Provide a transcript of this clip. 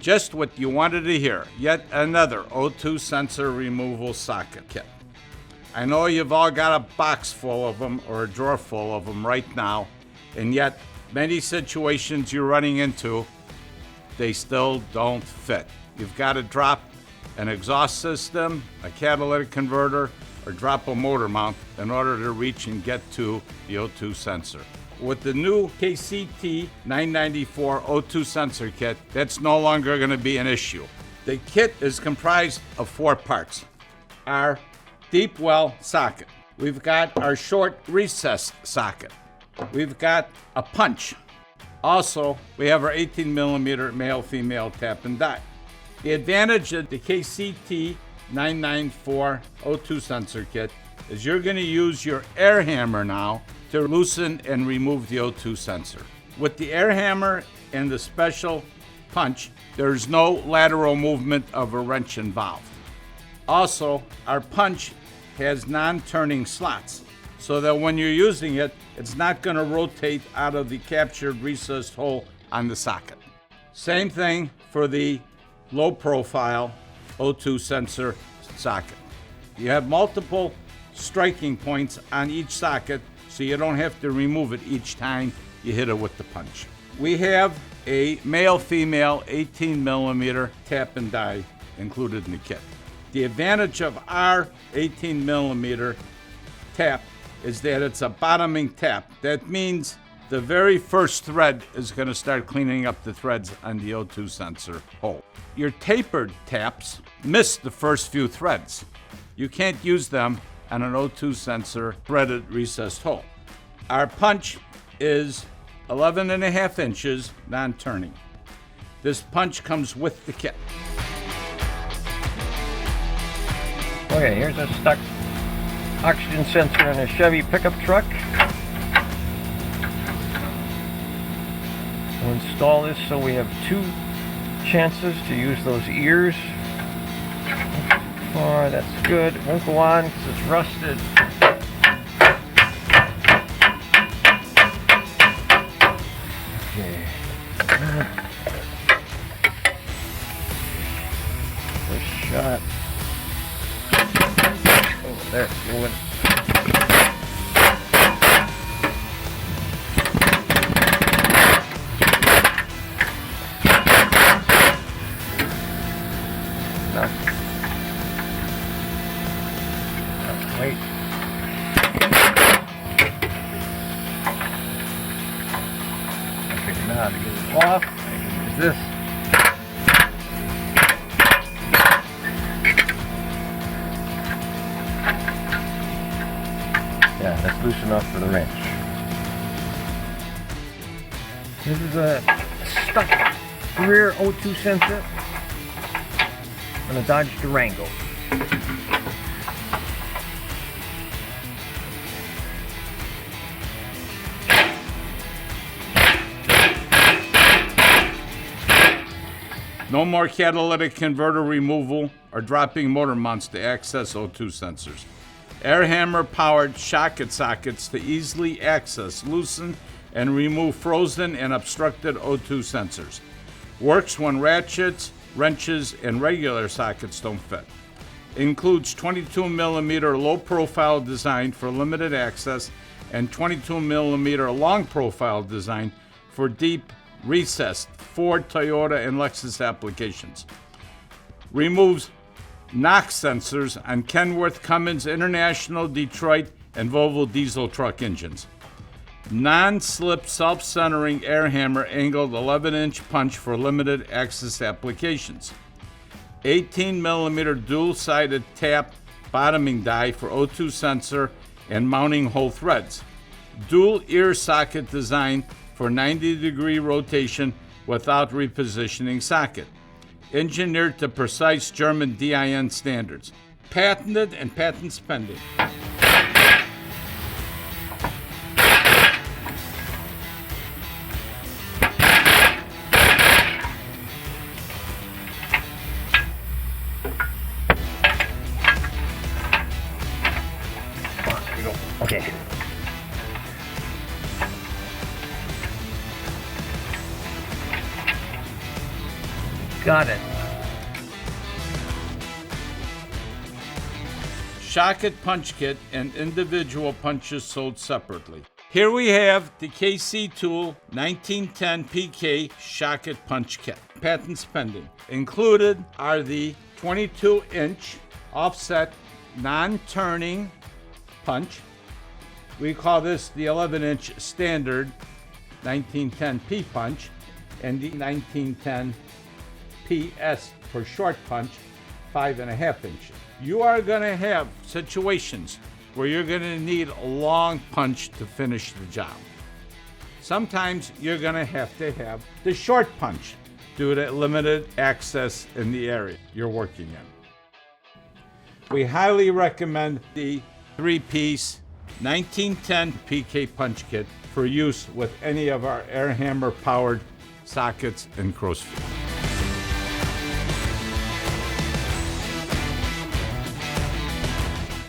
Just what you wanted to hear, yet another O2 sensor removal socket kit. I know you've all got a box full of them or a drawer full of them right now, and yet many situations you're running into, they still don't fit. You've got to drop an exhaust system, a catalytic converter, or drop a motor mount in order to reach and get to the O2 sensor. With the new KCT994 O2 sensor kit, that's no longer going to be an issue. The kit is comprised of 4 parts. Our deep well socket. We've got our short recess socket. We've got a punch. Also, we have our 18mm male-female tap and die. The advantage of the KCT994 O2 sensor kit is you're going to use your air hammer now to loosen and remove the O2 sensor. With the air hammer and the special punch, there's no lateral movement of a wrench involved. Also, our punch has non-turning slots, so that when you're using it, it's not going to rotate out of the captured recessed hole on the socket. Same thing for the low profile O2 sensor socket. You have multiple striking points on each socket, so you don't have to remove it each time you hit it with the punch. We have a male-female 18mm tap and die included in the kit. The advantage of our 18mm tap is that it's a bottoming tap. That means the very first thread is going to start cleaning up the threads on the O2 sensor hole. Your tapered taps miss the first few threads. You can't use them on an O2 sensor threaded recessed hole. Our punch is 11.5 inches non-turning. This punch comes with the kit. Okay, here's a stock oxygen sensor in a Chevy pickup truck. We'll install this so we have 2 chances to use those ears. Oh, that's good. It won't go on because it's rusted. Okay. First shot. Oh, there, it's moving. Wait. I figured now how to get it off. I can use this. Yeah, that's loose enough for the wrench. This is a stuck rear O2 sensor on a Dodge Durango. No more catalytic converter removal or dropping motor mounts to access O2 sensors. Air hammer powered Shockit sockets to easily access, loosen, and remove frozen and obstructed O2 sensors. Works when ratchets, wrenches, and regular sockets don't fit. Includes 22mm low profile design for limited access and 22mm long profile design for deep recessed Ford, Toyota, and Lexus applications. Removes NOx sensors on Kenworth, Cummins, International, Detroit, and Volvo diesel truck engines. Non-slip self-centering air hammer angled 11-inch punch for limited access applications. 18mm dual-sided tap bottoming die for O2 sensor and mounting hole threads. Dual ear socket design for 90-degree rotation without repositioning socket. Engineered to precise German DIN standards. Patented and patents pending. Okay. Got it. Shocket punch kit and individual punches sold separately. Here we have the KCT1910PK Shocket punch kit. Patents pending. Included are the 22-inch offset non-turning punch. We call this the 11-inch standard 1910P punch and the 1910PS for short punch, 5.5 inches. You are going to have situations where you're going to need a long punch to finish the job. Sometimes you're going to have the short punch due to limited access in the area you're working in. We highly recommend the 3-piece 1910 PK punch kit for use with any of our air hammer powered sockets and crow's feet.